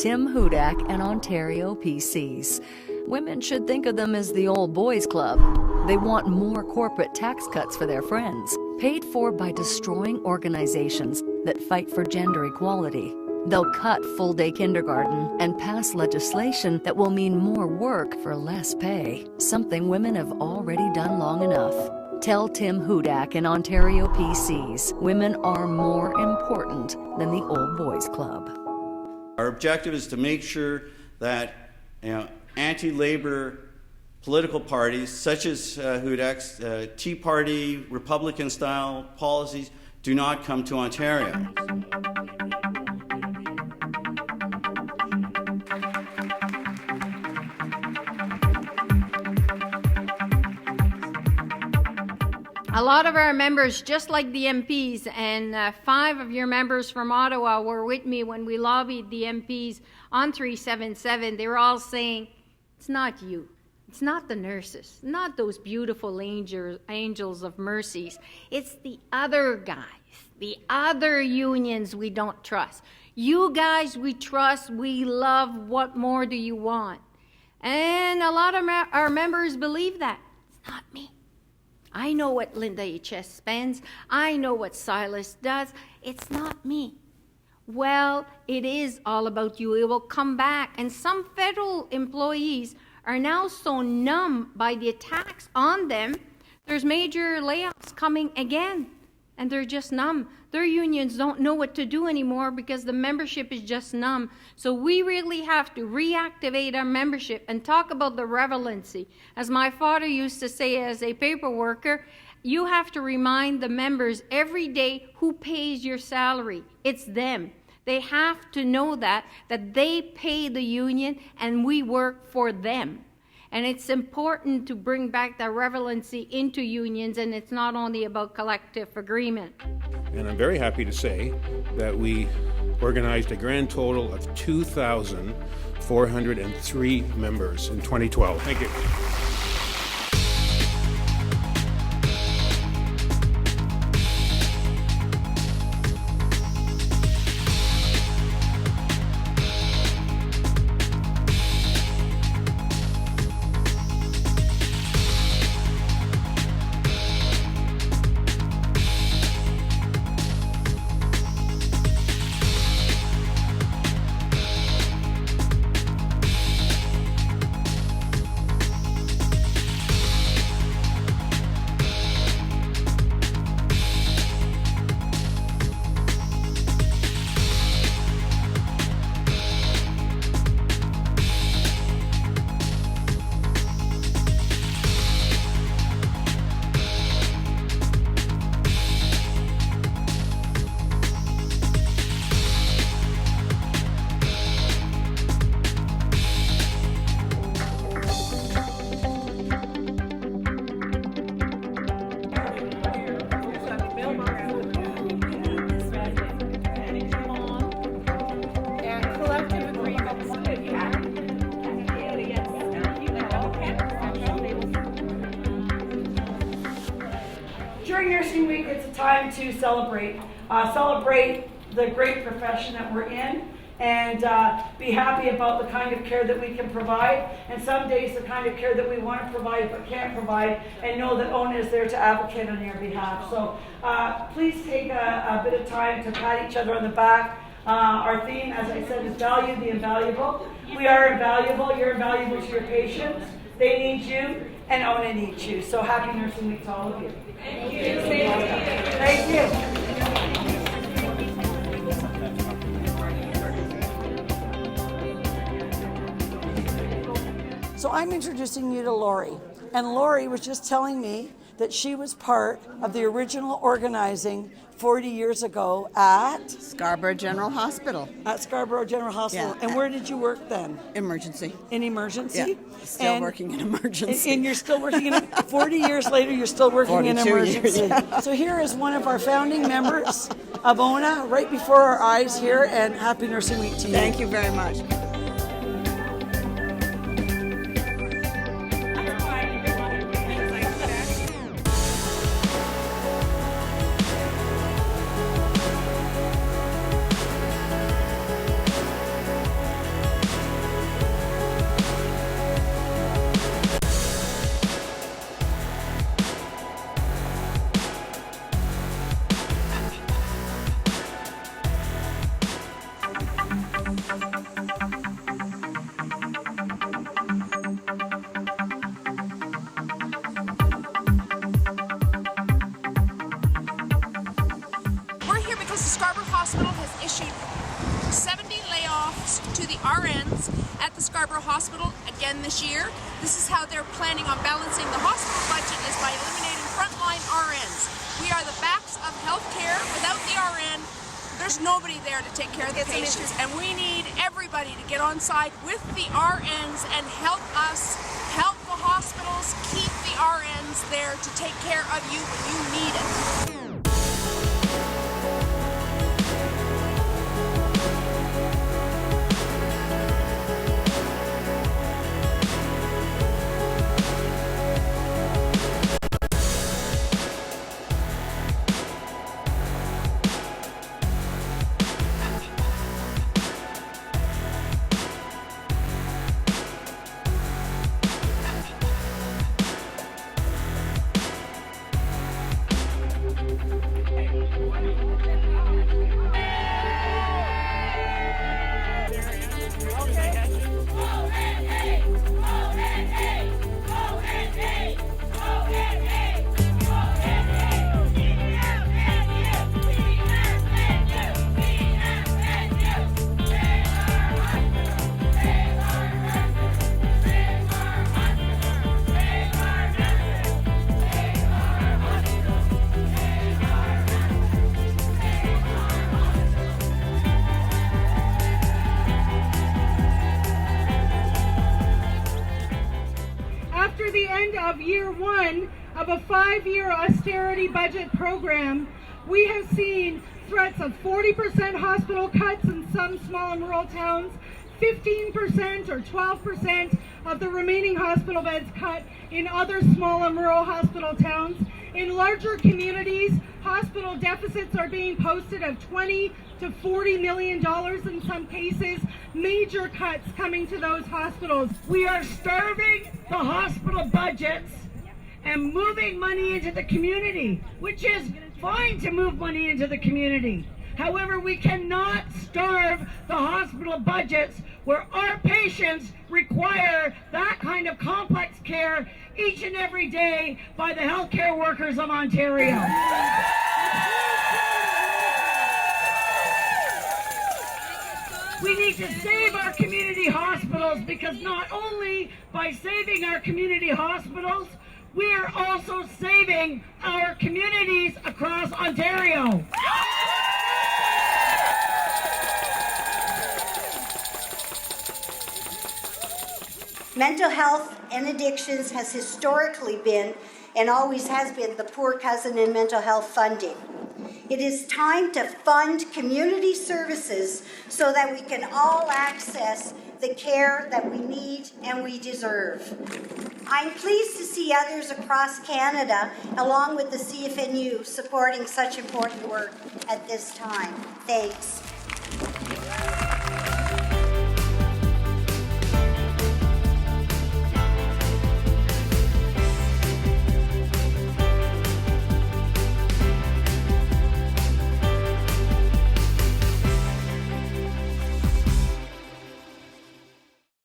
Tim Hudak and Ontario PCs. Women should think of them as the old boys club. They want more corporate tax cuts for their friends, paid for by destroying organizations that fight for gender equality. They'll cut full-day kindergarten and pass legislation that will mean more work for less pay, something women have already done long enough. Tell Tim Hudak and Ontario PCs women are more important than the old boys club. Our objective is to make sure that anti-labor political parties such as Hudak's Tea Party, Republican-style policies do not come to Ontario. A lot of our members, just like the MPs, and 5 of your members from Ottawa were with me when we lobbied the MPs on 377. They were all saying, it's not you. It's not the nurses, not those beautiful angels of mercies. It's the other guys, the other unions we don't trust. You guys we trust, we love, what more do you want? And a lot of our members believe that. It's not me. I know what Linda H.S. spends. I know what Silas does. It's not me. Well, it is all about you. It will come back. And some federal employees are now so numb by the attacks on them, there's major layoffs coming again. And they're just numb. Their unions don't know what to do anymore because the membership is just numb. So we really have to reactivate our membership and talk about the relevancy. As my father used to say as a paper worker, you have to remind the members every day who pays your salary. It's them. They have to know that they pay the union and we work for them. And it's important to bring back that relevancy into unions, and it's not only about collective agreement. And I'm very happy to say that we organized a grand total of 2,403 members in 2012. Thank you. During Nursing Week, it's a time to celebrate the great profession that we're in, and be happy about the kind of care that we can provide, and some days the kind of care that we want to provide but can't provide, and know that ONA is there to advocate on your behalf. So please take a bit of time to pat each other on the back. Our theme, as I said, is value the invaluable. We are invaluable. You're invaluable to your patients. They need you, and ONA needs you. So happy Nursing Week to all of you. Thank you. Thank you. So I'm introducing you to Lori. And Lori was just telling me that she was part of the original organizing 40 years ago at Scarborough General Hospital. At Scarborough General Hospital. Yeah. And where did you work then? Emergency. In emergency? Yeah. Still working in emergency. And you're still working in 40 years later, you're still working in emergency. Years, yeah. So here is one of our founding members of ONA right before our eyes here, and happy Nursing Week to you. Thank you very much. at the Scarborough Hospital again this year. This is how they're planning on balancing the hospital budget, is by eliminating frontline RNs. We are the backs of healthcare. Without the RN, there's nobody there to take care of the patients, and we need everybody to get on side with the RNs and help us help the hospitals keep the RNs there to take care of you when you need it. After the end of year one of a 5-year austerity budget program, we have seen threats of 40% hospital cuts in some small and rural towns, 15% or 12% of the remaining hospital beds cut in other small and rural hospital towns. In larger communities, hospital deficits are being posted of $20 to $40 million in some cases, major cuts coming to those hospitals. We are starving the hospital budgets and moving money into the community, which is fine to move money into the community. However, we cannot starve the hospital budgets where our patients require that kind of complex care each and every day by the healthcare workers of Ontario. We need to save our community hospitals, because not only by saving our community hospitals, we are also saving our communities across Ontario. Mental health and addictions has historically been and always has been the poor cousin in mental health funding. It is time to fund community services so that we can all access the care that we need and we deserve. I'm pleased to see others across Canada, along with the CFNU, supporting such important work at this time. Thanks.